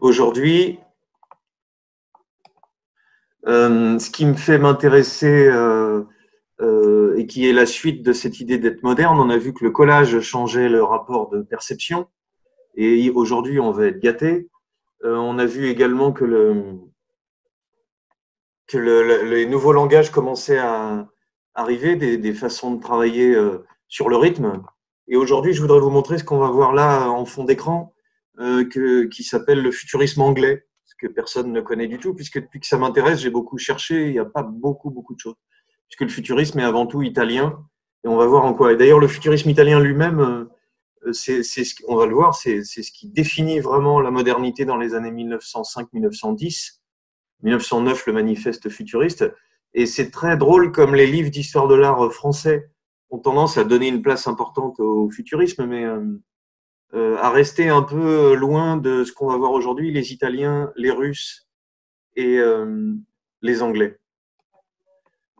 aujourd'hui, ce qui me fait m'intéresser et qui est la suite de cette idée d'être moderne, on a vu que le collage changeait le rapport de perception et aujourd'hui on va être gâté. On a vu également que les nouveaux langages commençaient à arriver, des façons de travailler sur le rythme. Et aujourd'hui, je voudrais vous montrer ce qu'on va voir là en fond d'écran, qui s'appelle le futurisme anglais, ce que personne ne connaît du tout, puisque depuis que ça m'intéresse, j'ai beaucoup cherché, il n'y a pas beaucoup de choses, puisque le futurisme est avant tout italien, et on va voir en quoi. Et d'ailleurs, le futurisme italien lui-même, on va le voir, c'est ce qui définit vraiment la modernité dans les années 1905-1910. 1909, le manifeste futuriste. Et c'est très drôle comme les livres d'histoire de l'art français ont tendance à donner une place importante au futurisme, mais à rester un peu loin de ce qu'on va voir aujourd'hui, les Italiens, les Russes et les Anglais.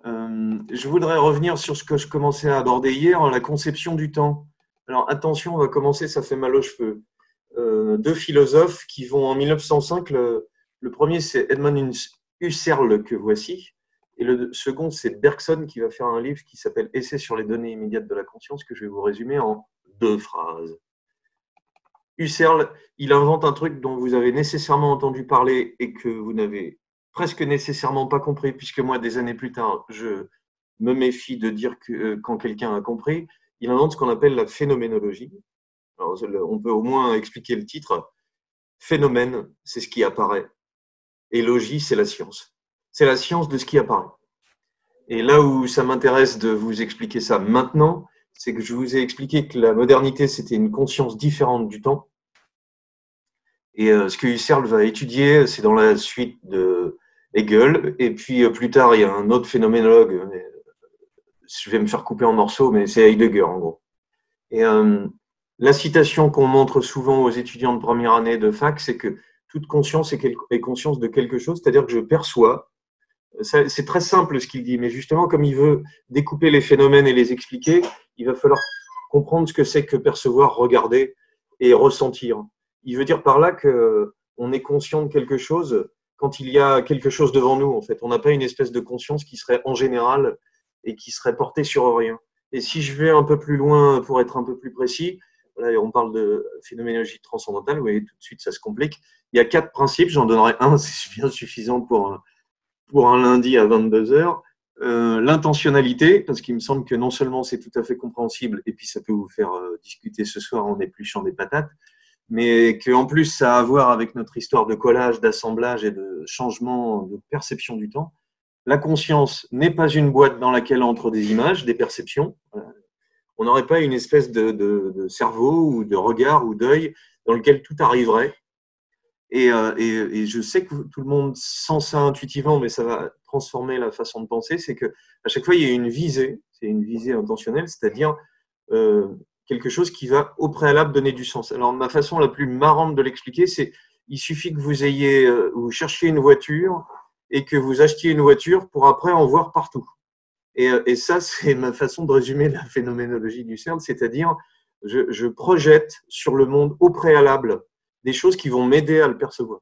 Je voudrais revenir sur ce que je commençais à aborder hier, la conception du temps. Alors attention, on va commencer, ça fait mal aux cheveux. Deux philosophes qui vont en 1905, le premier c'est Edmund Husserl que voici, et le second c'est Bergson qui va faire un livre qui s'appelle Essai sur les données immédiates de la conscience, que je vais vous résumer en 2 phrases. Husserl, il invente un truc dont vous avez nécessairement entendu parler et que vous n'avez presque nécessairement pas compris, puisque moi, des années plus tard, je me méfie de dire que quand quelqu'un a compris. Il invente ce qu'on appelle la phénoménologie. Alors, on peut au moins expliquer le titre. Phénomène, c'est ce qui apparaît. Et logie, c'est la science. C'est la science de ce qui apparaît. Et là où ça m'intéresse de vous expliquer ça maintenant, c'est que je vous ai expliqué que la modernité, c'était une conscience différente du temps. Et ce que Husserl va étudier, c'est dans la suite de Hegel. Et puis plus tard, il y a un autre phénoménologue, je vais me faire couper en morceaux, mais c'est Heidegger en gros. Et la citation qu'on montre souvent aux étudiants de première année de fac, c'est que toute conscience est conscience de quelque chose, c'est-à-dire que je perçois. C'est très simple ce qu'il dit, mais justement, comme il veut découper les phénomènes et les expliquer, il va falloir comprendre ce que c'est que percevoir, regarder et ressentir. Il veut dire par là qu'on est conscient de quelque chose quand il y a quelque chose devant nous, en fait. On n'a pas une espèce de conscience qui serait en général et qui serait portée sur rien. Et si je vais un peu plus loin pour être un peu plus précis, là, on parle de phénoménologie transcendantale, vous voyez, tout de suite, ça se complique. Il y a 4 principes, j'en donnerai un, c'est bien suffisant pour un lundi à 22 heures. L'intentionnalité, parce qu'il me semble que non seulement c'est tout à fait compréhensible, et puis ça peut vous faire discuter ce soir en épluchant des patates, mais qu'en plus ça a à voir avec notre histoire de collage, d'assemblage et de changement de perception du temps. La conscience n'est pas une boîte dans laquelle entrent des images, des perceptions. On n'aurait pas une espèce de cerveau ou de regard ou d'œil dans lequel tout arriverait. Et je sais que tout le monde sent ça intuitivement, mais ça va transformer la façon de penser. C'est que à chaque fois, il y a une visée, c'est une visée intentionnelle, c'est-à-dire quelque chose qui va au préalable donner du sens. Alors, ma façon la plus marrante de l'expliquer, c'est il suffit que vous cherchiez une voiture et que vous achetiez une voiture pour après en voir partout. Et ça, c'est ma façon de résumer la phénoménologie du CERN, c'est-à-dire je projette sur le monde au préalable des choses qui vont m'aider à le percevoir.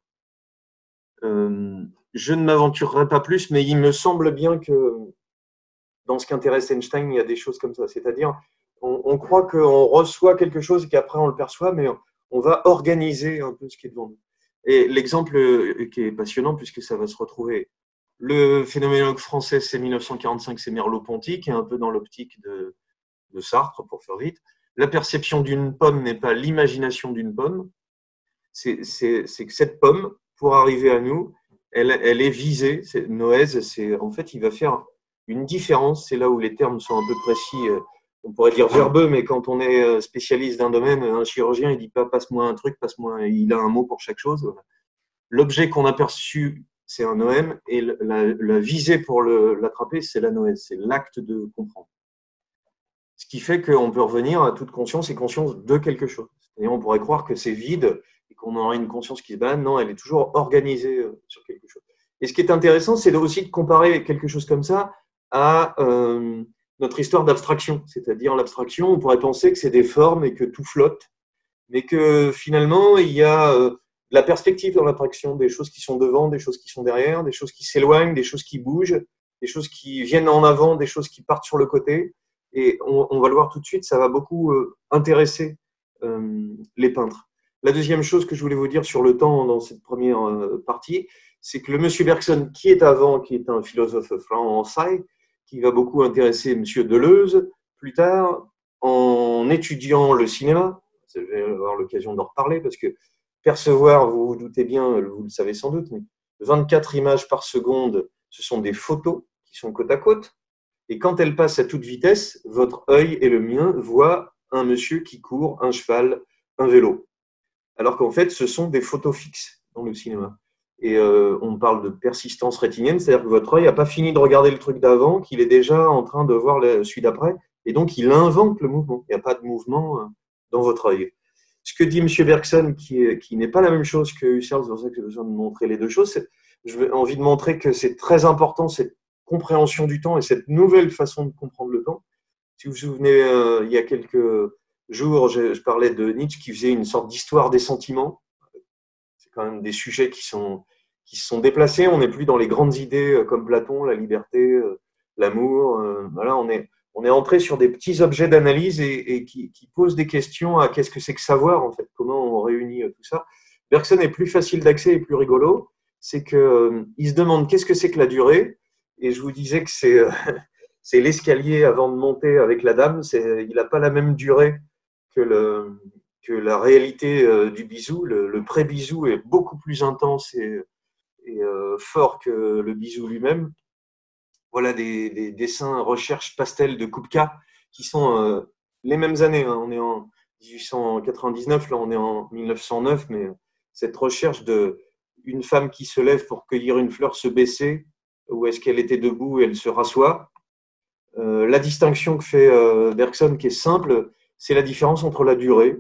Je ne m'aventurerai pas plus, mais il me semble bien que dans ce qu'intéresse Einstein, il y a des choses comme ça. C'est-à-dire, on croit qu'on reçoit quelque chose et qu'après on le perçoit, mais on va organiser un peu ce qui est devant nous. Et l'exemple qui est passionnant, puisque ça va se retrouver, le phénoménologue français, c'est 1945, c'est Merleau-Ponty, qui est un peu dans l'optique de Sartre, pour faire vite. La perception d'une pomme n'est pas l'imagination d'une pomme. C'est que cette pomme, pour arriver à nous, elle est visée. Noël, en fait, il va faire une différence. C'est là où les termes sont un peu précis. On pourrait dire verbeux, mais quand on est spécialiste d'un domaine, un chirurgien, il dit pas passe-moi un truc, passe-moi. Il a un mot pour chaque chose. L'objet qu'on a perçu, c'est un noème, et la visée pour l'attraper, c'est la noël, c'est l'acte de comprendre. Ce qui fait qu'on peut revenir à toute conscience et conscience de quelque chose. Et on pourrait croire que c'est vide et qu'on aurait une conscience qui se balade. Non, elle est toujours organisée sur quelque chose. Et ce qui est intéressant, c'est aussi de comparer quelque chose comme ça à notre histoire d'abstraction. C'est-à-dire l'abstraction, on pourrait penser que c'est des formes et que tout flotte, mais que finalement, il y a la perspective dans l'attraction, des choses qui sont devant, des choses qui sont derrière, des choses qui s'éloignent, des choses qui bougent, des choses qui viennent en avant, des choses qui partent sur le côté. Et on va le voir tout de suite, ça va beaucoup intéresser les peintres. La deuxième chose que je voulais vous dire sur le temps dans cette première partie, c'est que le monsieur Bergson qui est avant, qui est un philosophe français, qui va beaucoup intéresser monsieur Deleuze plus tard, en étudiant le cinéma. Je vais avoir l'occasion d'en reparler parce que percevoir, vous vous doutez bien, vous le savez sans doute, mais 24 images par seconde, ce sont des photos qui sont côte à côte. Et quand elles passent à toute vitesse, votre œil et le mien voient un monsieur qui court, un cheval, un vélo. Alors qu'en fait, ce sont des photos fixes dans le cinéma. Et on parle de persistance rétinienne, c'est-à-dire que votre œil n'a pas fini de regarder le truc d'avant, qu'il est déjà en train de voir celui d'après, et donc il invente le mouvement. Il n'y a pas de mouvement dans votre œil. Ce que dit M. Bergson, qui n'est pas la même chose que Husserl, c'est pour ça que j'ai besoin de montrer les deux choses, j'ai envie de montrer que c'est très important, cette compréhension du temps et cette nouvelle façon de comprendre le temps. Si vous vous souvenez, il y a quelques jours, je parlais de Nietzsche qui faisait une sorte d'histoire des sentiments. C'est quand même des sujets qui se sont déplacés. On n'est plus dans les grandes idées comme Platon, la liberté, l'amour. Voilà, on est entré sur des petits objets d'analyse et qui posent des questions à qu'est-ce que c'est que savoir, en fait, comment on réunit tout ça. Bergson est plus facile d'accès et plus rigolo. C'est qu'il se demande qu'est-ce que c'est que la durée. Et je vous disais que c'est l'escalier avant de monter avec la dame. Il n'a pas la même durée que la réalité du bisou. Le pré-bisou est beaucoup plus intense et fort que le bisou lui-même. Voilà des dessins recherche pastel de Kupka qui sont les mêmes années. Hein. On est en 1899, là on est en 1909, mais cette recherche de une femme qui se lève pour cueillir une fleur se baisser, ou est-ce qu'elle était debout et elle se rassoit. La distinction que fait Bergson, qui est simple, c'est la différence entre la durée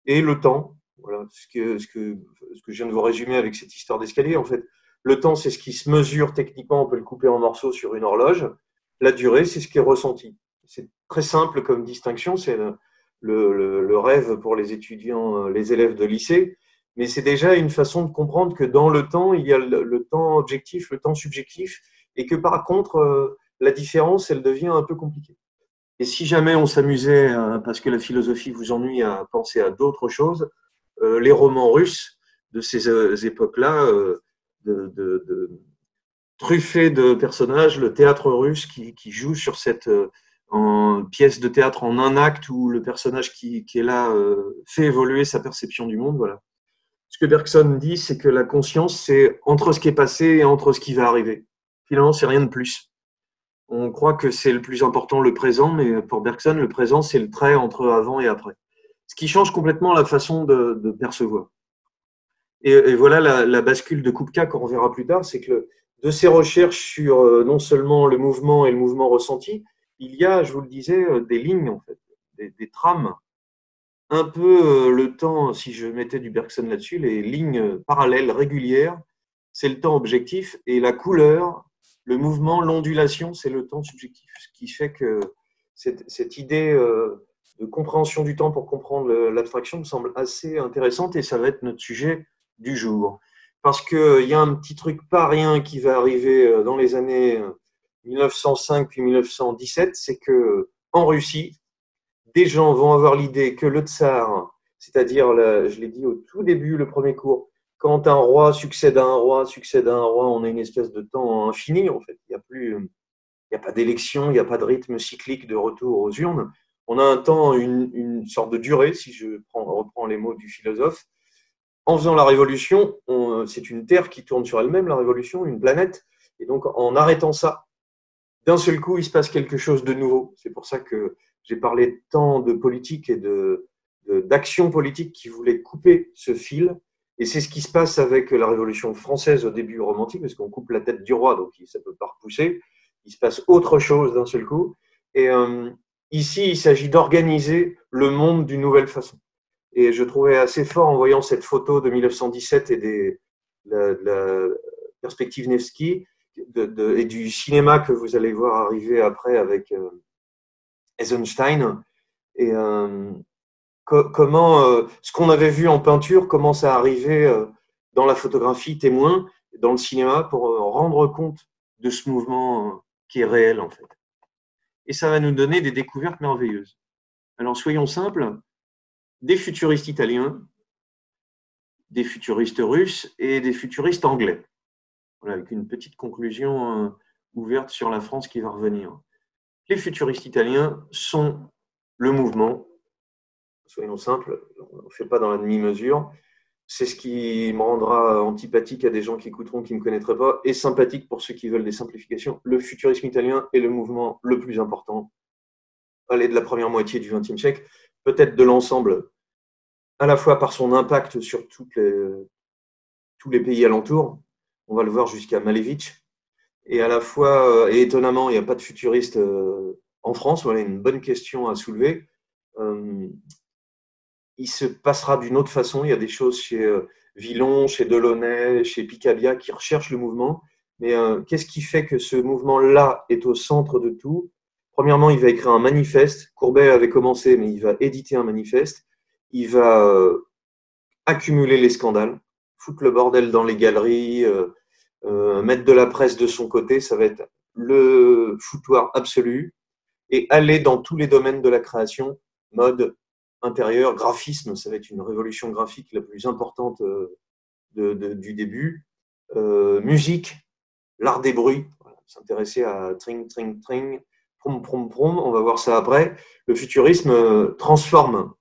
et le temps. Voilà ce que je viens de vous résumer avec cette histoire d'escalier. En fait, le temps, c'est ce qui se mesure techniquement, on peut le couper en morceaux sur une horloge. La durée, c'est ce qui est ressenti. C'est très simple comme distinction, c'est le rêve pour les étudiants, les élèves de lycée, mais c'est déjà une façon de comprendre que dans le temps, il y a le temps objectif, le temps subjectif, et que par contre, la différence, elle devient un peu compliquée. Et si jamais on s'amusait, parce que la philosophie vous ennuie, à penser à d'autres choses, les romans russes de ces époques-là, truffés de personnages, le théâtre russe qui joue sur cette pièce de théâtre en un acte où le personnage qui est là fait évoluer sa perception du monde. Voilà. Ce que Bergson dit, c'est que la conscience, c'est entre ce qui est passé et entre ce qui va arriver. Finalement, c'est rien de plus. On croit que c'est le plus important, le présent, mais pour Bergson, le présent, c'est le trait entre avant et après. Ce qui change complètement la façon de percevoir. Et voilà la bascule de Kupka qu'on verra plus tard, c'est que de ses recherches sur non seulement le mouvement et le mouvement ressenti, il y a, je vous le disais, des lignes, en fait, des trames. Un peu le temps, si je mettais du Bergson là-dessus, les lignes parallèles, régulières, c'est le temps objectif, et la couleur, le mouvement, l'ondulation, c'est le temps subjectif. Ce qui fait que cette idée de compréhension du temps pour comprendre l'abstraction me semble assez intéressante, et ça va être notre sujet du jour. Parce qu'il y a un petit truc pas rien qui va arriver dans les années 1905 puis 1917, c'est qu'en Russie, des gens vont avoir l'idée que le tsar, c'est-à-dire, je l'ai dit au tout début, le premier cours, quand un roi succède à un roi, succède à un roi, on a une espèce de temps infini, en fait. Il n'y a pas d'élection, il n'y a pas de rythme cyclique de retour aux urnes. On a un temps, une sorte de durée, si je reprends les mots du philosophe. En faisant la révolution, c'est une Terre qui tourne sur elle-même, la révolution, une planète. Et donc, en arrêtant ça, d'un seul coup, il se passe quelque chose de nouveau. C'est pour ça que j'ai parlé tant de politique et d'action politique qui voulaient couper ce fil. Et c'est ce qui se passe avec la Révolution française au début romantique, parce qu'on coupe la tête du roi, donc ça ne peut pas repousser. Il se passe autre chose d'un seul coup. Et ici, il s'agit d'organiser le monde d'une nouvelle façon. Et je trouvais assez fort en voyant cette photo de 1917 et de la perspective Nevsky et du cinéma que vous allez voir arriver après avec Eisenstein. Et comment ce qu'on avait vu en peinture commence à arriver dans la photographie témoin, dans le cinéma, pour rendre compte de ce mouvement qui est réel en fait. Et ça va nous donner des découvertes merveilleuses. Alors soyons simples, des futuristes italiens, des futuristes russes et des futuristes anglais. Voilà, avec une petite conclusion ouverte sur la France qui va revenir. Les futuristes italiens sont le mouvement, soyons simples, on ne fait pas dans la demi-mesure. C'est ce qui me rendra antipathique à des gens qui écouteront, qui ne me connaîtraient pas, et sympathique pour ceux qui veulent des simplifications. Le futurisme italien est le mouvement le plus important, allez, de la première moitié du XXe siècle, peut-être de l'ensemble, à la fois par son impact sur tous les pays alentours, on va le voir jusqu'à Malevich, et à la fois, et étonnamment, il n'y a pas de futuriste en France, voilà une bonne question à soulever. Il se passera d'une autre façon. Il y a des choses chez Villon, chez Delaunay, chez Picabia qui recherchent le mouvement. Mais qu'est-ce qui fait que ce mouvement-là est au centre de tout? Premièrement, il va écrire un manifeste. Courbet avait commencé, mais il va éditer un manifeste. Il va accumuler les scandales, foutre le bordel dans les galeries, mettre de la presse de son côté. Ça va être le foutoir absolu. Et aller dans tous les domaines de la création, mode, intérieur, graphisme, ça va être une révolution graphique la plus importante du début. Musique, l'art des bruits, voilà, s'intéresser à tring, tring, tring, prom, prom, prom, on va voir ça après. Le futurisme transforme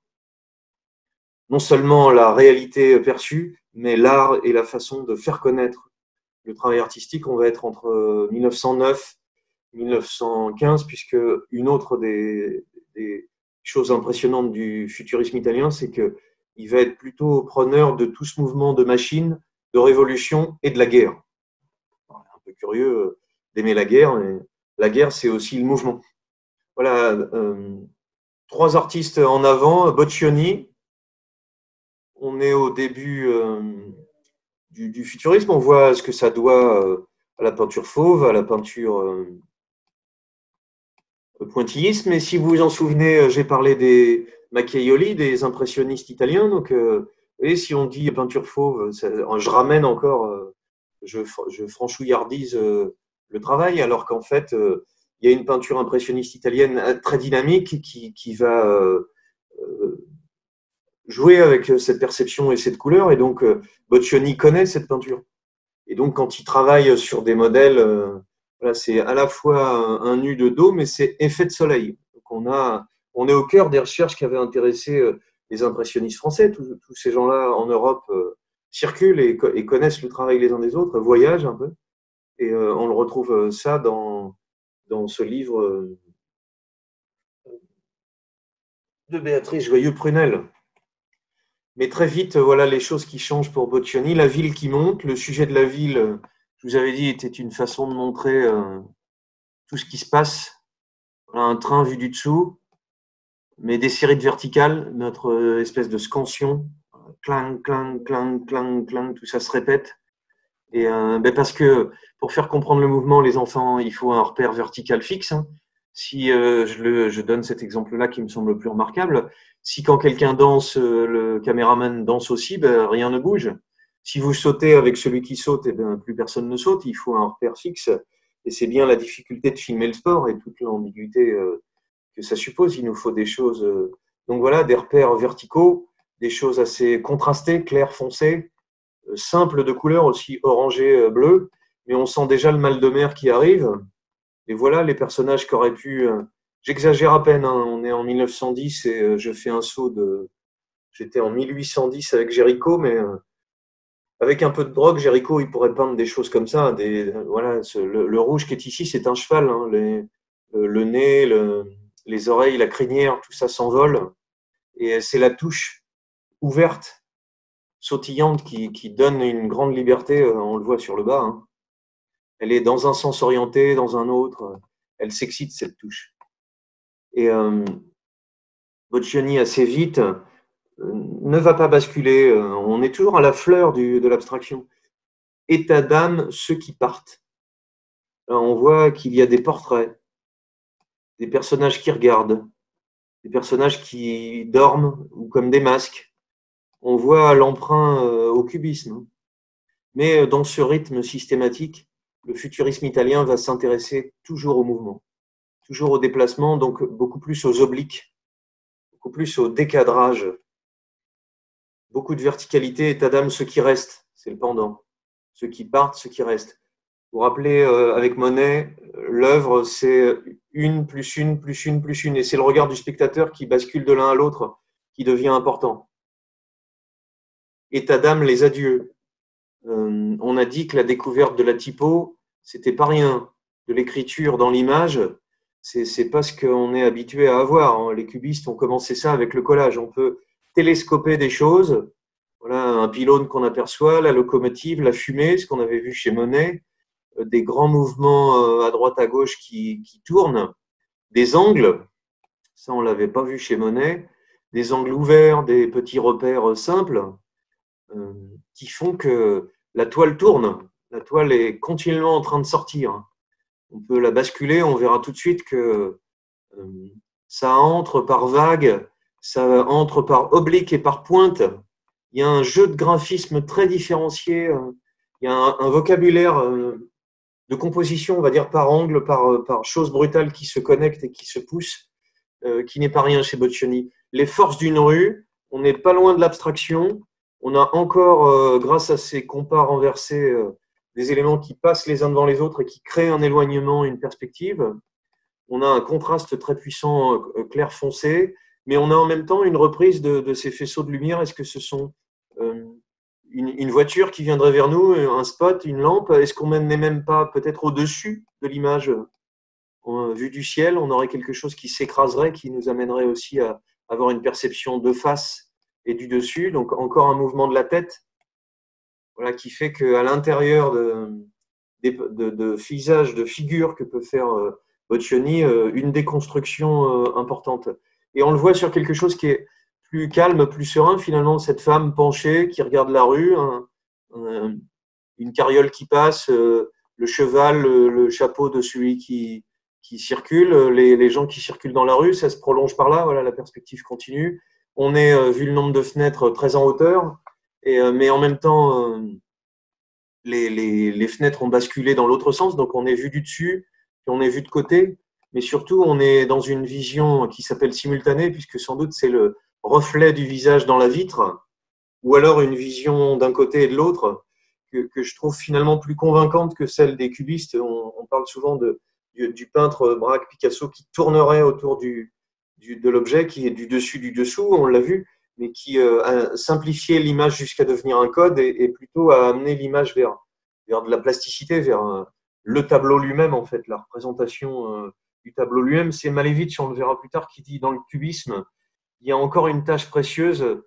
non seulement la réalité perçue, mais l'art et la façon de faire connaître le travail artistique. On va être entre 1909 1915, puisque une autre des choses impressionnantes du futurisme italien, c'est qu'il va être plutôt preneur de tout ce mouvement de machines, de révolution et de la guerre. Un peu curieux d'aimer la guerre, mais la guerre, c'est aussi le mouvement. Voilà, trois artistes en avant. Boccioni, on est au début du futurisme, on voit ce que ça doit à la peinture fauve, à la peinture pointillisme. Mais si vous vous en souvenez, j'ai parlé des Macchiaioli, des impressionnistes italiens. Donc, et si on dit peinture fauve, je ramène encore, je franchouillardise le travail, alors qu'en fait, il y a une peinture impressionniste italienne très dynamique qui va jouer avec cette perception et cette couleur. Et donc, Boccioni connaît cette peinture. Et donc, quand il travaille sur des modèles, voilà, c'est à la fois un nu de dos, mais c'est effet de soleil. Donc, on est au cœur des recherches qui avaient intéressé les impressionnistes français. Tous ces gens-là en Europe circulent et connaissent le travail les uns des autres, voyagent un peu. Et on le retrouve ça dans ce livre de Béatrice Joyeux-Prunel. Mais très vite, voilà les choses qui changent pour Boccioni. La ville qui monte, le sujet de la ville, je vous avais dit, était une façon de montrer tout ce qui se passe. Voilà, un train vu du dessous, mais des séries de verticales, notre espèce de scansion. Clang, clang, clang, clang, clang, tout ça se répète. Et parce que pour faire comprendre le mouvement, les enfants, il faut un repère vertical fixe. Hein. Si je donne cet exemple-là qui me semble le plus remarquable, si quand quelqu'un danse, le caméraman danse aussi, ben, rien ne bouge. Si vous sautez avec celui qui saute, eh ben, plus personne ne saute. Il faut un repère fixe. Et c'est bien la difficulté de filmer le sport et toute l'ambiguïté que ça suppose. Il nous faut des choses. Donc voilà, des repères verticaux, des choses assez contrastées, claires, foncées, simples de couleur, aussi orangé, bleu. Mais on sent déjà le mal de mer qui arrive. Et voilà les personnages qui auraient pu. J'exagère à peine, hein, on est en 1910 et je fais un saut de. J'étais en 1810 avec Géricault, mais avec un peu de drogue, Géricault, il pourrait peindre des choses comme ça. Voilà, le rouge qui est ici, c'est un cheval. Hein, le nez, les oreilles, la crinière, tout ça s'envole. Et c'est la touche ouverte, sautillante, qui donne une grande liberté. On le voit sur le bas. Hein. Elle est dans un sens orienté, dans un autre. Elle s'excite, cette touche. Et Boccioni, assez vite, ne va pas basculer. On est toujours à la fleur de l'abstraction. État d'âme, ceux qui partent. Là, on voit qu'il y a des portraits, des personnages qui regardent, des personnages qui dorment ou comme des masques. On voit l'emprunt au cubisme. Mais dans ce rythme systématique, le futurisme italien va s'intéresser toujours au mouvement, toujours au déplacement, donc beaucoup plus aux obliques, beaucoup plus au décadrage, beaucoup de verticalité. Et Tadam, ce qui reste, c'est le pendant. Ceux qui partent, ceux qui restent. Vous vous rappelez, avec Monet, l'œuvre, c'est une plus une plus une plus une. Et c'est le regard du spectateur qui bascule de l'un à l'autre qui devient important. Et Tadam, les adieux. On a dit que la découverte de la typo, c'était pas rien. De l'écriture dans l'image, c'est pas ce qu'on est habitué à avoir. Les cubistes ont commencé ça avec le collage. On peut télescoper des choses. Voilà, un pylône qu'on aperçoit, la locomotive, la fumée, ce qu'on avait vu chez Monet, des grands mouvements à droite à gauche qui tournent, des angles, ça on l'avait pas vu chez Monet, des angles ouverts, des petits repères simples qui font que la toile tourne. La toile est continuellement en train de sortir. On peut la basculer, on verra tout de suite que ça entre par vagues, ça entre par oblique et par pointe. Il y a un jeu de graphisme très différencié. Il y a un vocabulaire de composition, on va dire, par angle, par chose brutale qui se connecte et qui se pousse, qui n'est pas rien chez Boccioni. Les forces d'une rue, on n'est pas loin de l'abstraction. On a encore, grâce à ces compas renversés, des éléments qui passent les uns devant les autres et qui créent un éloignement, une perspective. On a un contraste très puissant, clair foncé, mais on a en même temps une reprise de ces faisceaux de lumière. Est-ce que ce sont une voiture qui viendrait vers nous, un spot, une lampe? Est-ce qu'on n'est même pas peut-être au-dessus de l'image vue du ciel? On aurait quelque chose qui s'écraserait, qui nous amènerait aussi à avoir une perception de face et du dessus. Donc encore un mouvement de la tête, voilà, qui fait qu'à l'intérieur de visages, de figures que peut faire Boccioni, une déconstruction importante. Et on le voit sur quelque chose qui est plus calme, plus serein, finalement, cette femme penchée qui regarde la rue, une carriole qui passe, le cheval, le chapeau de celui qui circule, les gens qui circulent dans la rue, ça se prolonge par là, voilà, la perspective continue. On est, vu le nombre de fenêtres, très en hauteur, mais en même temps, les fenêtres ont basculé dans l'autre sens, donc on est vu du dessus, puis on est vu de côté, mais surtout on est dans une vision qui s'appelle simultanée, puisque sans doute c'est le reflet du visage dans la vitre, ou alors une vision d'un côté et de l'autre, que je trouve finalement plus convaincante que celle des cubistes. On parle souvent du peintre Braque Picasso qui tournerait autour de l'objet, qui est du dessus, du dessous, on l'a vu, mais qui a simplifié l'image jusqu'à devenir un code et plutôt à amener l'image vers de la plasticité, vers le tableau lui-même, en fait, la représentation du tableau lui-même. C'est Malevich, on le verra plus tard, qui dit dans le cubisme, il y a encore une tâche précieuse,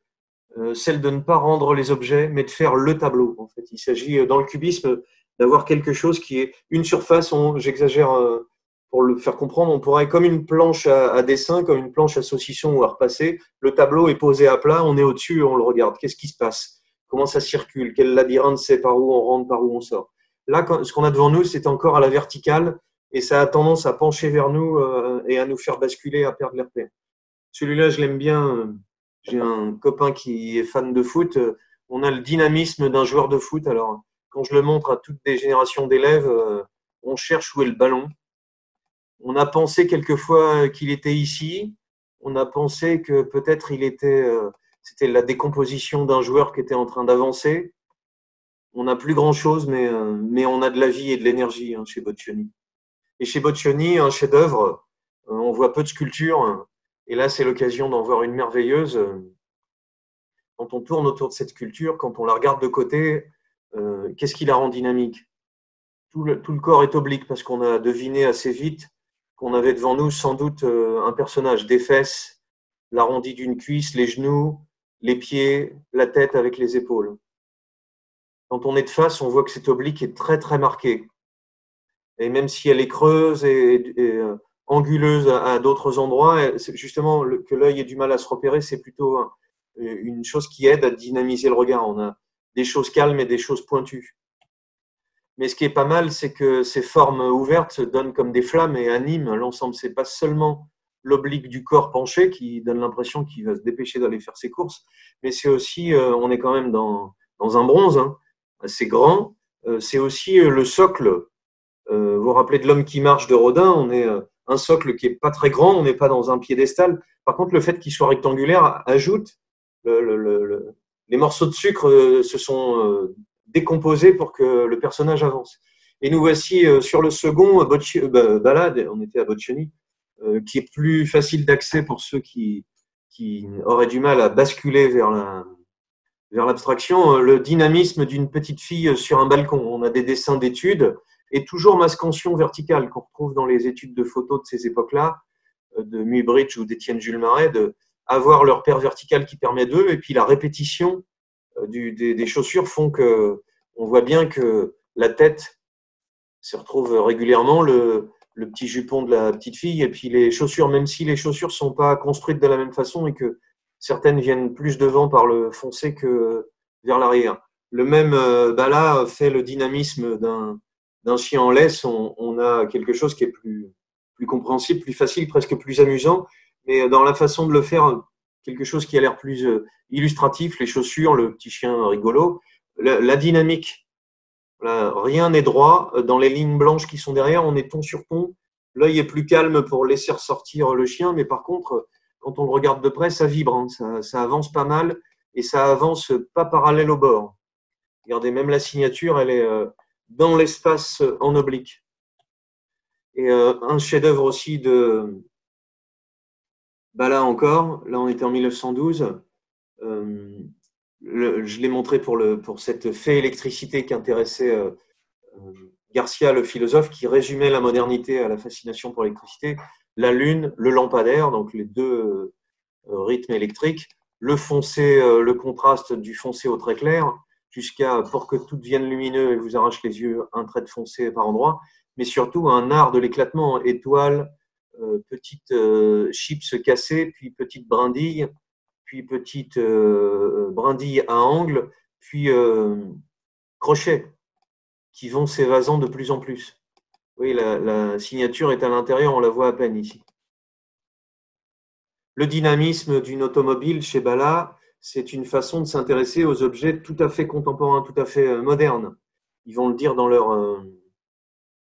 celle de ne pas rendre les objets, mais de faire le tableau. En fait, il s'agit dans le cubisme d'avoir quelque chose qui est une surface. J'exagère pour le faire comprendre. On pourrait, comme une planche à dessin, comme une planche à saucisson ou à repasser, le tableau est posé à plat, on est au-dessus et on le regarde. Qu'est-ce qui se passe? Comment ça circule? Quel labyrinthe c'est? Par où on rentre, par où on sort? Là, ce qu'on a devant nous, c'est encore à la verticale et ça a tendance à pencher vers nous et à nous faire basculer, à perdre les repères. Celui-là, je l'aime bien. J'ai un copain qui est fan de foot. On a le dynamisme d'un joueur de foot. Alors, quand je le montre à toutes des générations d'élèves, on cherche où est le ballon. On a pensé quelquefois qu'il était ici. On a pensé que peut-être c'était la décomposition d'un joueur qui était en train d'avancer. On n'a plus grand-chose, mais on a de la vie et de l'énergie chez Boccioni. Et chez Boccioni, un chef-d'œuvre, on voit peu de sculptures. Et là, c'est l'occasion d'en voir une merveilleuse. Quand on tourne autour de cette sculpture, quand on la regarde de côté, qu'est-ce qui la rend dynamique? Tout le corps est oblique parce qu'on a deviné assez vite qu'on avait devant nous sans doute un personnage, des fesses, l'arrondi d'une cuisse, les genoux, les pieds, la tête avec les épaules. Quand on est de face, on voit que cette oblique est très très marquée. Et même si elle est creuse et anguleuse à d'autres endroits, justement que l'œil ait du mal à se repérer, c'est plutôt une chose qui aide à dynamiser le regard. On a des choses calmes et des choses pointues. Mais ce qui est pas mal, c'est que ces formes ouvertes se donnent comme des flammes et animent l'ensemble. C'est pas seulement l'oblique du corps penché qui donne l'impression qu'il va se dépêcher d'aller faire ses courses. Mais c'est aussi, on est quand même dans un bronze, hein, assez grand. C'est aussi le socle. Vous vous rappelez de l'homme qui marche de Rodin, on est un socle qui est pas très grand, on n'est pas dans un piédestal. Par contre, le fait qu'il soit rectangulaire ajoute les morceaux de sucre se sont décomposés pour que le personnage avance. Et nous voici sur le second, balade, on était à Boccioni, qui est plus facile d'accès pour ceux qui auraient du mal à basculer vers l'abstraction, le dynamisme d'une petite fille sur un balcon. On a des dessins d'études et toujours mascantion verticale qu'on retrouve dans les études de photos de ces époques-là, de Muybridge ou d'Étienne Jules Marais, de avoir leur paire verticale qui permet d'eux, et puis la répétition des chaussures font que on voit bien que la tête se retrouve régulièrement, le petit jupon de la petite fille, et puis les chaussures, même si les chaussures ne sont pas construites de la même façon et que certaines viennent plus devant par le foncé que vers l'arrière. Le même Bala fait le dynamisme d'un chien en laisse. On a quelque chose qui est plus compréhensible, plus facile, presque plus amusant, mais dans la façon de le faire, quelque chose qui a l'air plus illustratif, les chaussures, le petit chien rigolo, la dynamique. Voilà, rien n'est droit. Dans les lignes blanches qui sont derrière, on est ton sur ton. L'œil est plus calme pour laisser ressortir le chien, mais par contre, quand on le regarde de près, ça vibre, hein, ça avance pas mal et ça avance pas parallèle au bord. Regardez, même la signature, elle est dans l'espace en oblique. Et un chef-d'œuvre aussi de Bala encore. Là, on était en 1912. Je l'ai montré pour cette fée électricité qui intéressait Garcia, le philosophe, qui résumait la modernité à la fascination pour l'électricité. La lune, le lampadaire, donc les deux rythmes électriques, le foncé, le contraste du foncé au très clair, jusqu'à pour que tout devienne lumineux et vous arrache les yeux, un trait de foncé par endroit, mais surtout un art de l'éclatement, étoiles, petites chips cassées, puis petites brindilles, puis petites brindilles à angle, puis crochets qui vont s'évasant de plus en plus. Oui, la signature est à l'intérieur, on la voit à peine ici. Le dynamisme d'une automobile chez Bala, c'est une façon de s'intéresser aux objets tout à fait contemporains, tout à fait modernes. Ils vont le dire dans leur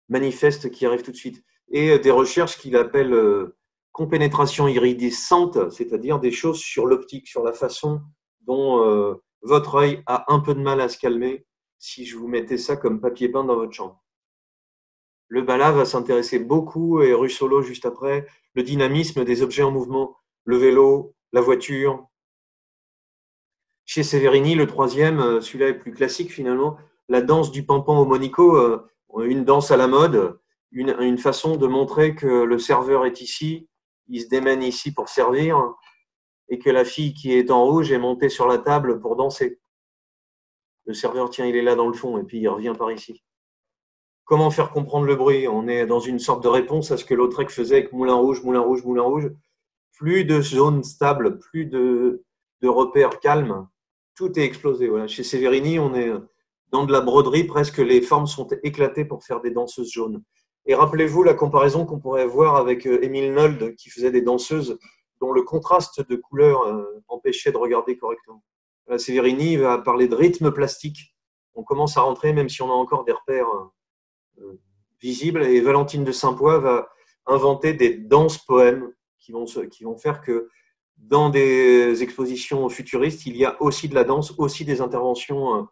manifeste qui arrive tout de suite. Et des recherches qu'il appelle compénétration iridescente, c'est-à-dire des choses sur l'optique, sur la façon dont votre œil a un peu de mal à se calmer si je vous mettais ça comme papier peint dans votre chambre. Le Bala va s'intéresser beaucoup, et Russolo juste après, le dynamisme des objets en mouvement, le vélo, la voiture. Chez Severini, le troisième, celui-là est plus classique finalement, la danse du pampan au Monico, une danse à la mode, une façon de montrer que le serveur est ici, il se démène ici pour servir, et que la fille qui est en rouge est montée sur la table pour danser. Le serveur, tiens, il est là dans le fond, et puis il revient par ici. Comment faire comprendre le bruit? On est dans une sorte de réponse à ce que Lautrec faisait avec Moulin Rouge, Moulin Rouge, Moulin Rouge. Plus de zones stables, plus de repères calmes. Tout est explosé. Voilà. Chez Severini, on est dans de la broderie, presque les formes sont éclatées pour faire des danseuses jaunes. Et rappelez-vous la comparaison qu'on pourrait voir avec Émile Nolde, qui faisait des danseuses dont le contraste de couleurs empêchait de regarder correctement. Là, Severini va parler de rythme plastique. On commence à rentrer, même si on a encore des repères visibles. Et Valentine de Saint-Poix va inventer des danses-poèmes qui vont faire que dans des expositions futuristes, il y a aussi de la danse, aussi des interventions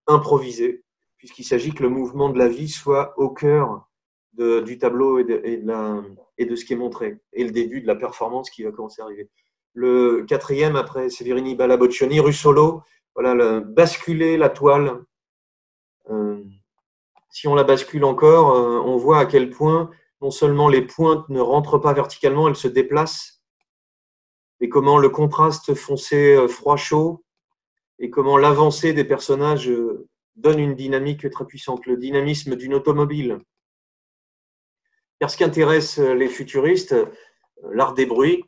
improvisées, puisqu'il s'agit que le mouvement de la vie soit au cœur du tableau et de ce qui est montré, et le début de la performance qui va commencer à arriver. Le quatrième, après Severini, Bala, Boccioni, Russolo, voilà, basculer la toile. Si on la bascule encore, on voit à quel point non seulement les pointes ne rentrent pas verticalement, elles se déplacent, et comment le contraste foncé froid-chaud, et comment l'avancée des personnages donne une dynamique très puissante, le dynamisme d'une automobile. Car ce qui intéresse les futuristes, l'art des bruits,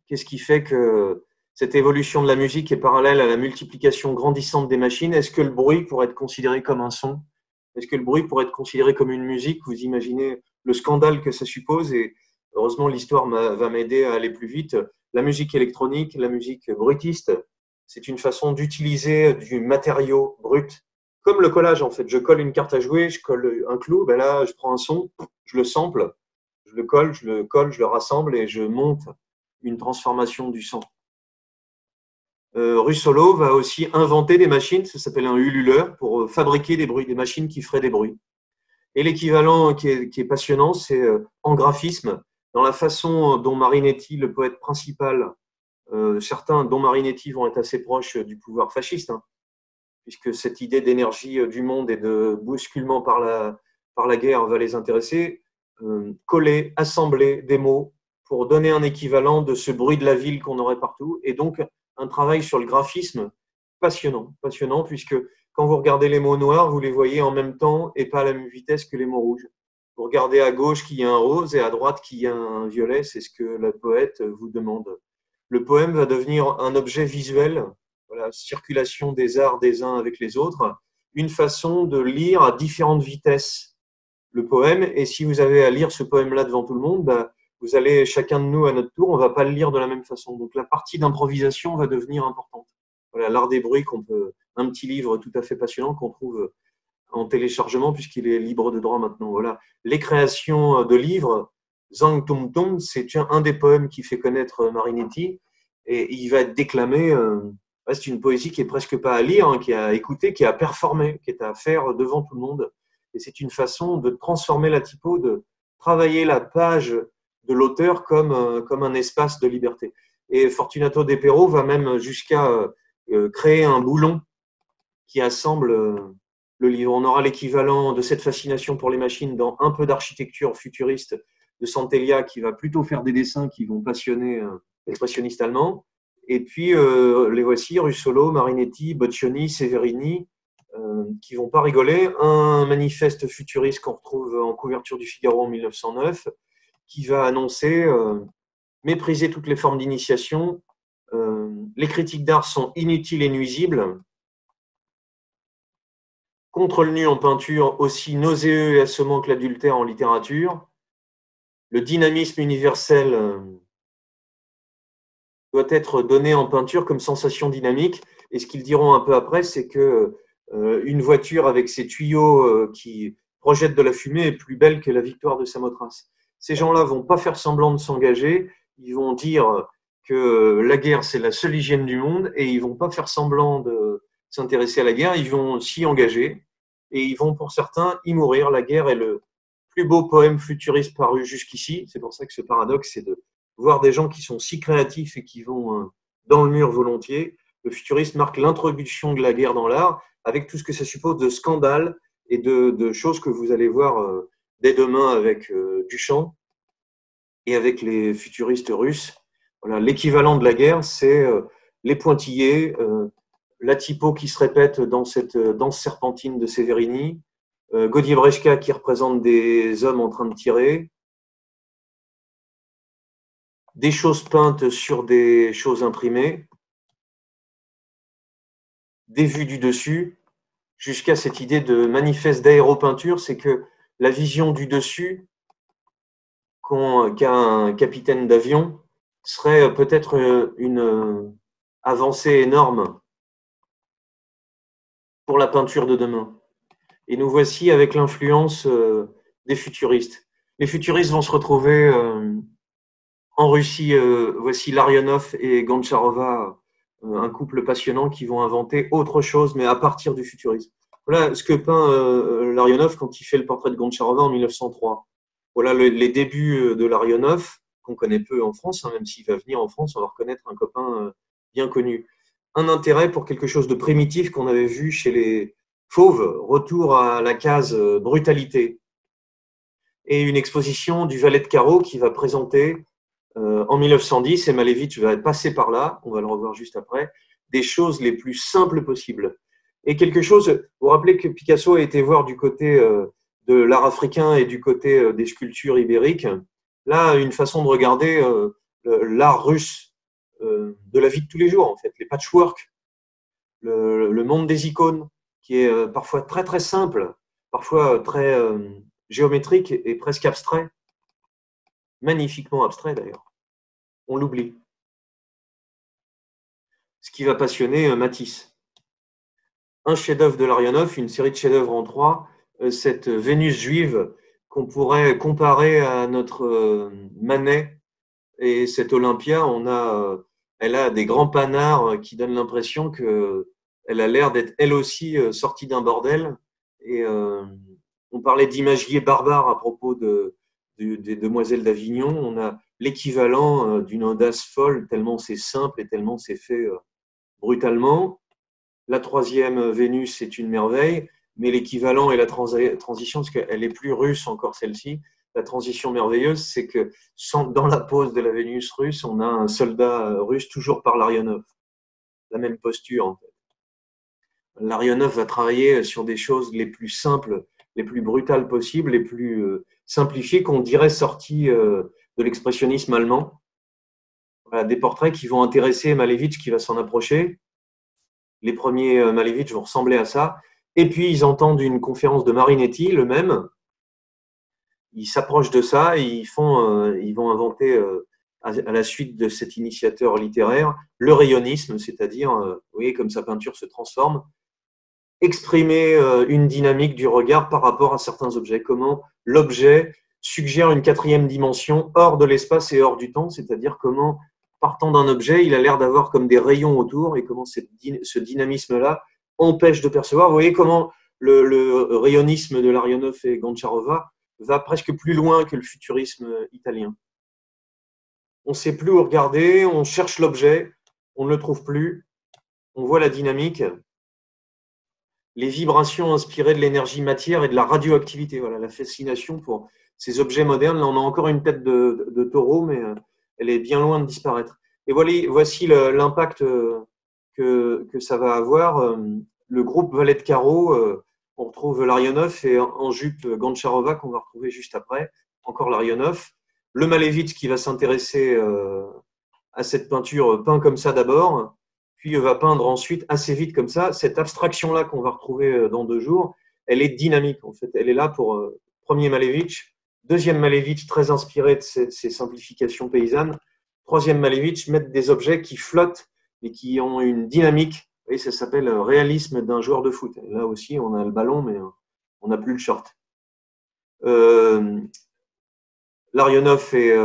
qu'est-ce qui fait que cette évolution de la musique est parallèle à la multiplication grandissante des machines? Est-ce que le bruit pourrait être considéré comme un son? Est-ce que le bruit pourrait être considéré comme une musique? Vous imaginez le scandale que ça suppose, et heureusement, l'histoire va m'aider à aller plus vite. La musique électronique, la musique bruitiste, c'est une façon d'utiliser du matériau brut, comme le collage en fait. Je colle une carte à jouer, je colle un clou, ben là, je prends un son, je le sample, je le colle, je le rassemble et je monte une transformation du son. Russolo va aussi inventer des machines, ça s'appelle un ululeur, pour fabriquer des bruits, des machines qui feraient des bruits. Et l'équivalent qui est passionnant, c'est en graphisme, dans la façon dont Marinetti, le poète principal, certains, dont Marinetti, vont être assez proches du pouvoir fasciste, hein, puisque cette idée d'énergie du monde et de bousculement par la guerre va les intéresser, coller, assembler des mots pour donner un équivalent de ce bruit de la ville qu'on aurait partout, et donc un travail sur le graphisme passionnant, puisque quand vous regardez les mots noirs, vous les voyez en même temps et pas à la même vitesse que les mots rouges. Vous regardez à gauche qu'il y a un rose et à droite qu'il y a un violet, c'est ce que le poète vous demande. Le poème va devenir un objet visuel, voilà, circulation des arts des uns avec les autres, une façon de lire à différentes vitesses le poème. Et si vous avez à lire ce poème-là devant tout le monde, bah, vous allez, chacun de nous à notre tour, on ne va pas le lire de la même façon. Donc la partie d'improvisation va devenir importante. Voilà, l'art des bruits, un petit livre tout à fait passionnant qu'on trouve en téléchargement puisqu'il est libre de droit maintenant. Voilà, les créations de livres, Zhang Tung Tung, c'est un des poèmes qui fait connaître Marinetti et il va être déclamé. C'est une poésie qui est presque pas à lire, hein, qui est à écouter, qui est à performer, qui est à faire devant tout le monde. Et c'est une façon de transformer la typo, de travailler la page de l'auteur comme un espace de liberté. Et Fortunato De Pero va même jusqu'à créer un boulon qui assemble le livre. On aura l'équivalent de cette fascination pour les machines dans un peu d'architecture futuriste de Santelia, qui va plutôt faire des dessins qui vont passionner l'expressionniste allemand. Et puis, les voici, Russolo, Marinetti, Boccioni, Severini, qui ne vont pas rigoler. Un manifeste futuriste qu'on retrouve en couverture du Figaro en 1909, qui va annoncer mépriser toutes les formes d'initiation. Les critiques d'art sont inutiles et nuisibles. Contre le nu en peinture, aussi nauséeux et assommant que l'adultère en littérature. Le dynamisme universel doit être donné en peinture comme sensation dynamique. Et ce qu'ils diront un peu après, c'est que une voiture avec ses tuyaux qui projettent de la fumée est plus belle que la victoire de Samothrace. Ces gens-là ne vont pas faire semblant de s'engager, ils vont dire que la guerre, c'est la seule hygiène du monde, et ils ne vont pas faire semblant de s'intéresser à la guerre, ils vont s'y engager, et ils vont, pour certains, y mourir. La guerre est le plus beau poème futuriste paru jusqu'ici. C'est pour ça que ce paradoxe, c'est de voir des gens qui sont si créatifs et qui vont dans le mur volontiers. Le futurisme marque l'introduction de la guerre dans l'art, avec tout ce que ça suppose de scandales et de choses que vous allez voir dès demain avec Duchamp et avec les futuristes russes. Voilà, l'équivalent de la guerre, c'est les pointillés, la typo qui se répète dans cette danse serpentine de Severini, Godievreschka qui représente des hommes en train de tirer, des choses peintes sur des choses imprimées, des vues du dessus, jusqu'à cette idée de manifeste d'aéropeinture, c'est que la vision du dessus qu'a un capitaine d'avion serait peut-être une avancée énorme pour la peinture de demain. Et nous voici avec l'influence des futuristes. Les futuristes vont se retrouver en Russie. Voici Larionov et Goncharova, un couple passionnant qui vont inventer autre chose, mais à partir du futurisme. Voilà ce que peint Larionov quand il fait le portrait de Goncharova en 1903. Voilà les débuts de Larionov, qu'on connaît peu en France, hein, même s'il va venir en France, on va reconnaître un copain bien connu. Un intérêt pour quelque chose de primitif qu'on avait vu chez les Fauves, retour à la case brutalité. Et une exposition du Valet de Carreau qui va présenter en 1910, et Malevich va passer par là, on va le revoir juste après, des choses les plus simples possibles. Et quelque chose, vous vous rappelez que Picasso a été voir du côté de l'art africain et du côté des sculptures ibériques. Là, une façon de regarder l'art russe de la vie de tous les jours, en fait, les patchwork, le monde des icônes, qui est parfois très très simple, parfois très géométrique et presque abstrait. magnifiquement abstrait d'ailleurs. On l'oublie. Ce qui va passionner Matisse. Un chef-d'œuvre de Larionov, une série de chefs-d'œuvre en trois, cette Vénus juive qu'on pourrait comparer à notre Manet et cette Olympia, elle a des grands panards qui donnent l'impression qu'elle a l'air d'être elle aussi sortie d'un bordel. Et on parlait d'imagier barbare à propos des Demoiselles d'Avignon. On a l'équivalent d'une audace folle, tellement c'est simple et tellement c'est fait brutalement. La troisième Vénus est une merveille, mais l'équivalent et la transition, parce qu'elle est plus russe encore celle-ci, la transition merveilleuse, c'est que dans la pose de la Vénus russe, on a un soldat russe toujours par Larionov. La même posture, en fait. Larionov va travailler sur des choses les plus simples, les plus brutales possibles, les plus simplifiées, qu'on dirait sorties de l'expressionnisme allemand. Voilà, des portraits qui vont intéresser Malevich qui va s'en approcher. Les premiers Malevich vont ressembler à ça. Et puis, ils entendent une conférence de Marinetti, le même. Ils s'approchent de ça et ils vont inventer, à la suite de cet initiateur littéraire, le rayonisme, c'est-à-dire, vous voyez, comme sa peinture se transforme, exprimer une dynamique du regard par rapport à certains objets. Comment l'objet suggère une quatrième dimension hors de l'espace et hors du temps, c'est-à-dire comment, partant d'un objet, il a l'air d'avoir comme des rayons autour et comment ce dynamisme-là empêche de percevoir. Vous voyez comment le rayonisme de Larionov et Goncharova va presque plus loin que le futurisme italien. On ne sait plus où regarder, on cherche l'objet, on ne le trouve plus, on voit la dynamique, les vibrations inspirées de l'énergie matière et de la radioactivité. Voilà, la fascination pour ces objets modernes. Là, on a encore une tête de taureau, mais elle est bien loin de disparaître. Et voici l'impact que ça va avoir. Le groupe Valet de Carreau, on retrouve Larionov et en jupe Goncharova qu'on va retrouver juste après. Encore Larionov. Le Malevich qui va s'intéresser à cette peinture peint comme ça d'abord, puis va peindre ensuite assez vite comme ça. Cette abstraction-là qu'on va retrouver dans 2 jours, elle est dynamique en fait. Elle est là pour premier Malevich, deuxième Malevich très inspiré de ces simplifications paysannes, troisième Malevich mettre des objets qui flottent et qui ont une dynamique. Et ça s'appelle réalisme d'un joueur de foot. Et là aussi, on a le ballon, mais on n'a plus le short. Larionov et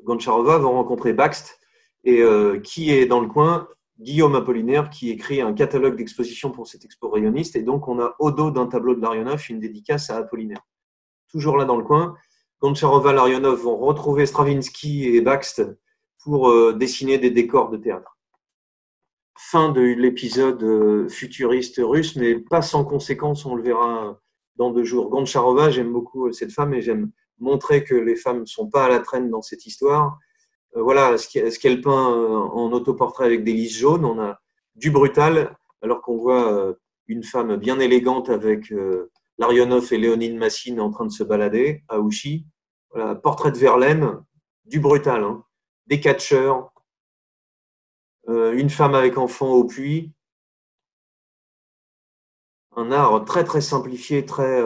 Goncharova vont rencontrer Bakst, et qui est dans le coin Guillaume Apollinaire, qui écrit un catalogue d'exposition pour cette expo rayonniste. Et donc, on a au dos d'un tableau de Larionov une dédicace à Apollinaire. Toujours là dans le coin, Goncharova et Larionov vont retrouver Stravinsky et Bakst pour dessiner des décors de théâtre. Fin de l'épisode futuriste russe, mais pas sans conséquence, on le verra dans 2 jours. Goncharova, j'aime beaucoup cette femme et j'aime montrer que les femmes ne sont pas à la traîne dans cette histoire. Voilà ce qu'elle peint en autoportrait avec des lisses jaunes. On a du brutal, alors qu'on voit une femme bien élégante avec Larionov et Léonine Massine en train de se balader à Ouchy. Voilà, portrait de Verlaine, du brutal, hein. Des catcheurs, une femme avec enfant au puits. Un art très très simplifié, très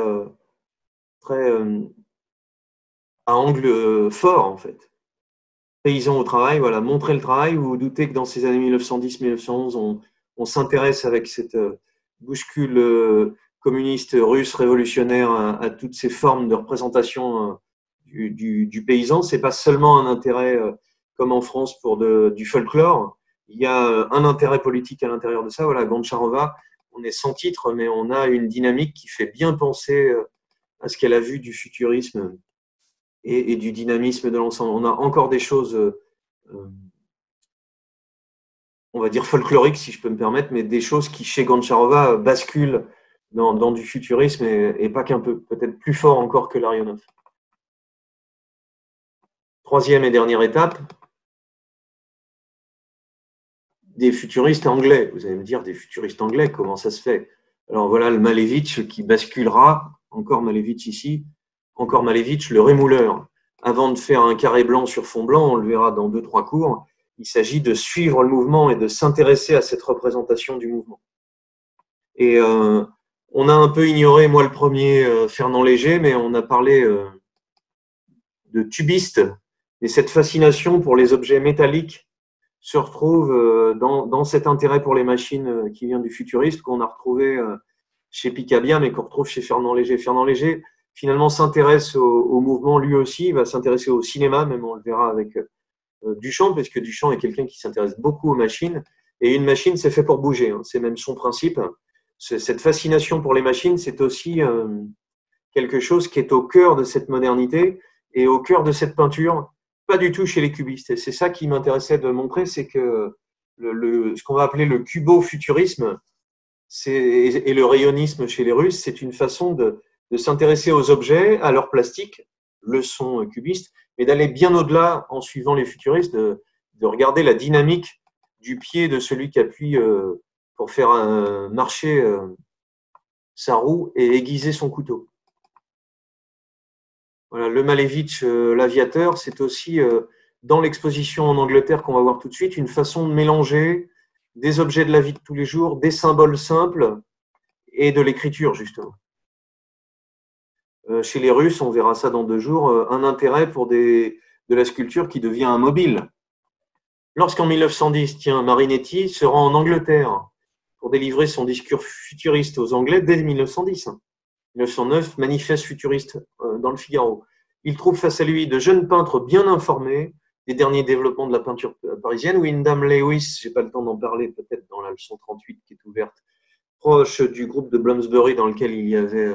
à angle fort en fait. Paysans au travail, voilà, montrer le travail. Vous vous doutez que dans ces années 1910-1911, on s'intéresse avec cette bouscule communiste russe révolutionnaire à toutes ces formes de représentation du paysan. C'est pas seulement un intérêt comme en France pour du folklore. Il y a un intérêt politique à l'intérieur de ça. Voilà, Goncharova, on est sans titre, mais on a une dynamique qui fait bien penser à ce qu'elle a vu du futurisme et du dynamisme de l'ensemble. On a encore des choses, on va dire folkloriques, si je peux me permettre, mais des choses qui, chez Goncharova, basculent dans du futurisme et pas qu'un peu, peut-être plus fort encore que Larionov. Troisième et dernière étape, des futuristes anglais. Vous allez me dire, des futuristes anglais, comment ça se fait? Alors voilà le Malevich qui basculera, encore Malevich ici, encore Malevich, le rémouleur. Avant de faire un carré blanc sur fond blanc, on le verra dans 2-3 cours, il s'agit de suivre le mouvement et de s'intéresser à cette représentation du mouvement. Et on a un peu ignoré, moi le premier, Fernand Léger, mais on a parlé tubiste. Et cette fascination pour les objets métalliques se retrouve dans cet intérêt pour les machines qui vient du futuriste, qu'on a retrouvé chez Picabia, mais qu'on retrouve chez Fernand Léger. Fernand Léger, finalement, s'intéresse au mouvement lui aussi, il va s'intéresser au cinéma, même on le verra avec Duchamp, parce que Duchamp est quelqu'un qui s'intéresse beaucoup aux machines. Et une machine, c'est fait pour bouger, hein. C'est même son principe. Cette fascination pour les machines, c'est aussi quelque chose qui est au cœur de cette modernité et au cœur de cette peinture, pas du tout chez les cubistes. Et c'est ça qui m'intéressait de montrer, c'est que ce qu'on va appeler le cubo-futurisme et le rayonisme chez les Russes, c'est une façon de s'intéresser aux objets, à leur plastique, le son cubiste, mais d'aller bien au-delà en suivant les futuristes, de regarder la dynamique du pied de celui qui appuie pour faire marcher sa roue et aiguiser son couteau. Voilà, le Malevich, l'aviateur, c'est aussi, dans l'exposition en Angleterre qu'on va voir tout de suite, une façon de mélanger des objets de la vie de tous les jours, des symboles simples et de l'écriture, justement. Chez les Russes, on verra ça dans 2 jours, un intérêt pour de la sculpture qui devient un mobile. Lorsqu'en 1910, Marinetti se rend en Angleterre pour délivrer son discours futuriste aux Anglais dès 1910. 1909, manifeste futuriste dans le Figaro. Il trouve face à lui de jeunes peintres bien informés des derniers développements de la peinture parisienne. Wyndham Lewis, je n'ai pas le temps d'en parler, peut-être dans la leçon 38 qui est ouverte, proche du groupe de Bloomsbury dans lequel il y avait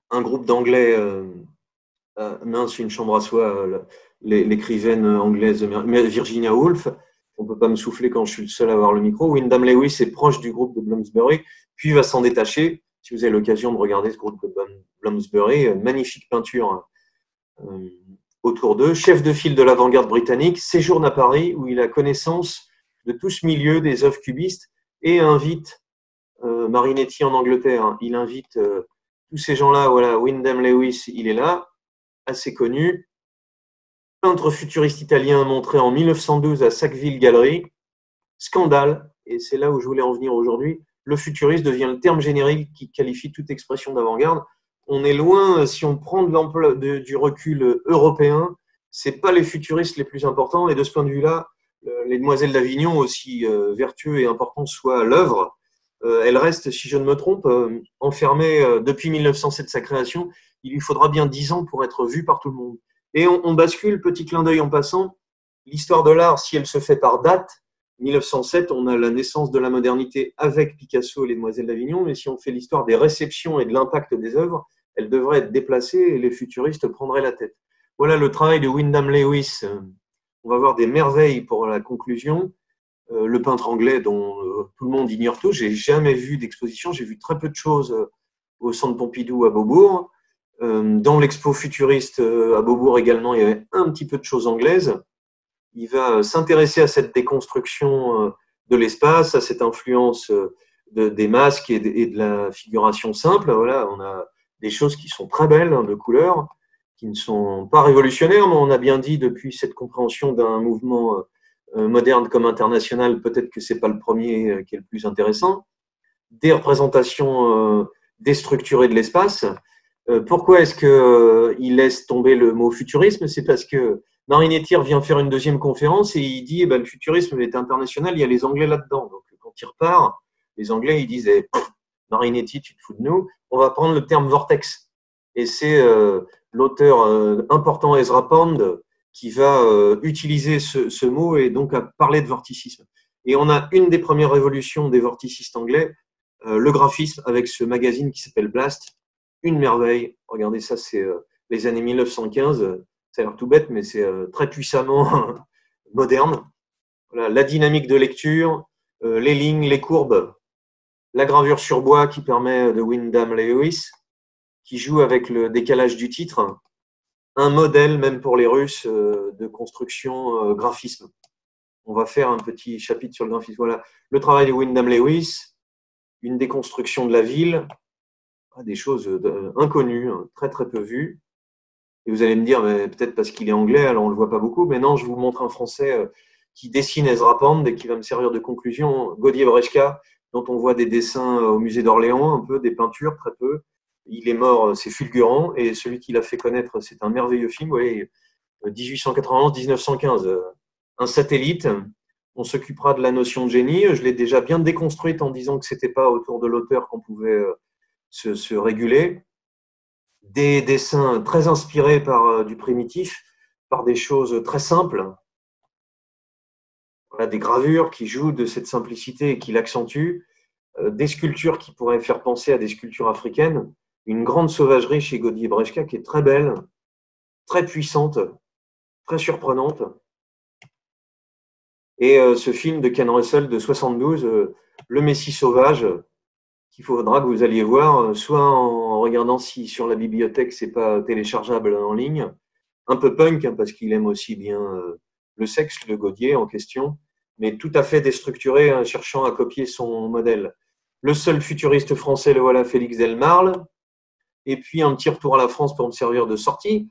un groupe d'anglais, une chambre à soi, l'écrivaine anglaise Virginia Woolf. On ne peut pas me souffler quand je suis le seul à avoir le micro. Wyndham Lewis est proche du groupe de Bloomsbury, puis va s'en détacher. Si vous avez l'occasion de regarder ce groupe de Bloomsbury, magnifique peinture autour d'eux. Chef de file de l'avant-garde britannique, séjourne à Paris où il a connaissance de tout ce milieu des œuvres cubistes et invite Marinetti en Angleterre. Il invite tous ces gens-là. Voilà, Wyndham Lewis, il est là, assez connu. Peintre futuriste italien montré en 1912 à Sackville Gallery. Scandale, et c'est là où je voulais en venir aujourd'hui, le futuriste devient le terme générique qui qualifie toute expression d'avant-garde. On est loin, si on prend du recul européen, ce n'est pas les futuristes les plus importants, et de ce point de vue-là, les Demoiselles d'Avignon, aussi vertueux et importants soit l'œuvre, elle reste, si je ne me trompe, enfermée depuis 1907, sa création. Il lui faudra bien 10 ans pour être vue par tout le monde. Et on bascule, petit clin d'œil en passant, l'histoire de l'art, si elle se fait par date, 1907, on a la naissance de la modernité avec Picasso et les Demoiselles d'Avignon, mais si on fait l'histoire des réceptions et de l'impact des œuvres, elle devrait être déplacée et les futuristes prendraient la tête. Voilà le travail de Wyndham Lewis. On va voir des merveilles pour la conclusion. Le peintre anglais dont tout le monde ignore tout. J'ai jamais vu d'exposition, j'ai vu très peu de choses au Centre Pompidou à Beaubourg. Dans l'expo futuriste à Beaubourg également, il y avait un petit peu de choses anglaises. Il va s'intéresser à cette déconstruction de l'espace, à cette influence des masques et de la figuration simple. Voilà, on a des choses qui sont très belles, de couleurs, qui ne sont pas révolutionnaires, mais on a bien dit depuis cette compréhension d'un mouvement moderne comme international, peut-être que ce n'est pas le premier qui est le plus intéressant. Des représentations déstructurées de l'espace. Pourquoi est-ce qu'il laisse tomber le mot futurisme? C'est parce que Marinetti vient faire une deuxième conférence et il dit le futurisme est international, il y a les Anglais là-dedans. Donc quand il repart, les Anglais ils disent Marinetti, tu te fous de nous, on va prendre le terme vortex. Et c'est l'auteur important Ezra Pound qui va utiliser ce mot et donc parler de vorticisme. Et on a une des premières révolutions des vorticistes anglais, le graphisme avec ce magazine qui s'appelle Blast. Une merveille. Regardez ça, c'est les années 1915. Ça a l'air tout bête, mais c'est très puissamment moderne. Voilà, la dynamique de lecture, les lignes, les courbes, la gravure sur bois qui permet de Wyndham Lewis, qui joue avec le décalage du titre, un modèle même pour les Russes de construction graphisme. On va faire un petit chapitre sur le graphisme. Voilà, le travail de Wyndham Lewis, une déconstruction de la ville, des choses inconnues, très très peu vues. Et vous allez me dire, peut-être parce qu'il est anglais, alors on ne le voit pas beaucoup, mais non, je vous montre un Français qui dessine Ezra Pound et qui va me servir de conclusion. Gaudier Brechka, dont on voit des dessins au musée d'Orléans, un peu, des peintures, très peu. Il est mort, c'est fulgurant, et celui qui l'a fait connaître, c'est un merveilleux film, ouais, 1891-1915, un satellite. On s'occupera de la notion de génie. Je l'ai déjà bien déconstruite en disant que ce n'était pas autour de l'auteur qu'on pouvait se réguler. Des dessins très inspirés par du primitif, par des choses très simples. Voilà, des gravures qui jouent de cette simplicité et qui l'accentuent. Des sculptures qui pourraient faire penser à des sculptures africaines. Une grande sauvagerie chez Gaudi Brechka qui est très belle, très puissante, très surprenante. Et ce film de Ken Russell de 72, Le Messie sauvage, qu'il faudra que vous alliez voir, soit en regardant si sur la bibliothèque c'est pas téléchargeable en ligne, un peu punk, hein, parce qu'il aime aussi bien le sexe, le Gaudier en question, mais tout à fait déstructuré, hein, cherchant à copier son modèle. Le seul futuriste français, le voilà, Félix Delmarle. Et puis un petit retour à la France pour me servir de sortie.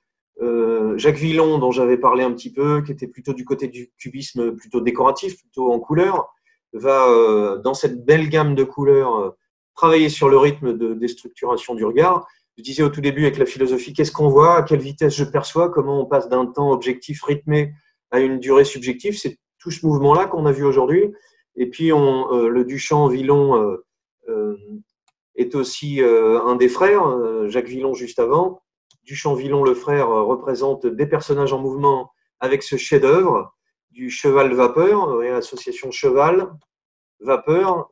Jacques Villon, dont j'avais parlé un petit peu, qui était plutôt du côté du cubisme, plutôt décoratif, plutôt en couleur, va, dans cette belle gamme de couleurs, travailler sur le rythme de déstructuration du regard. Je disais au tout début avec la philosophie, qu'est-ce qu'on voit, à quelle vitesse je perçois, comment on passe d'un temps objectif rythmé à une durée subjective. C'est tout ce mouvement-là qu'on a vu aujourd'hui. Et puis le Duchamp-Villon est aussi un des frères, Jacques Villon juste avant. Duchamp-Villon, le frère, représente des personnages en mouvement avec ce chef-d'œuvre du cheval vapeur, association cheval, vapeur,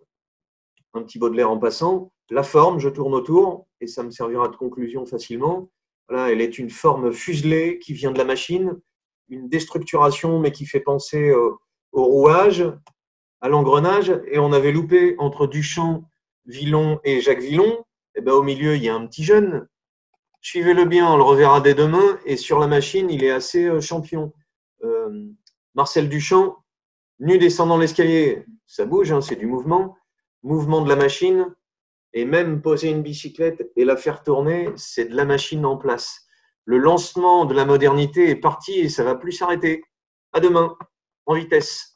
un petit Baudelaire en passant. La forme, je tourne autour, et ça me servira de conclusion facilement. Voilà, elle est une forme fuselée qui vient de la machine, une déstructuration, mais qui fait penser au rouage, à l'engrenage, et on avait loupé entre Duchamp, Villon et Jacques Villon. Et ben, au milieu, il y a un petit jeune. Suivez-le bien, on le reverra dès demain. Et sur la machine, il est assez champion. Marcel Duchamp, nu descendant l'escalier, ça bouge, hein, c'est du mouvement. Mouvement de la machine. Et même poser une bicyclette et la faire tourner, c'est de la machine en place. Le lancement de la modernité est parti et ça ne va plus s'arrêter. À demain, en vitesse.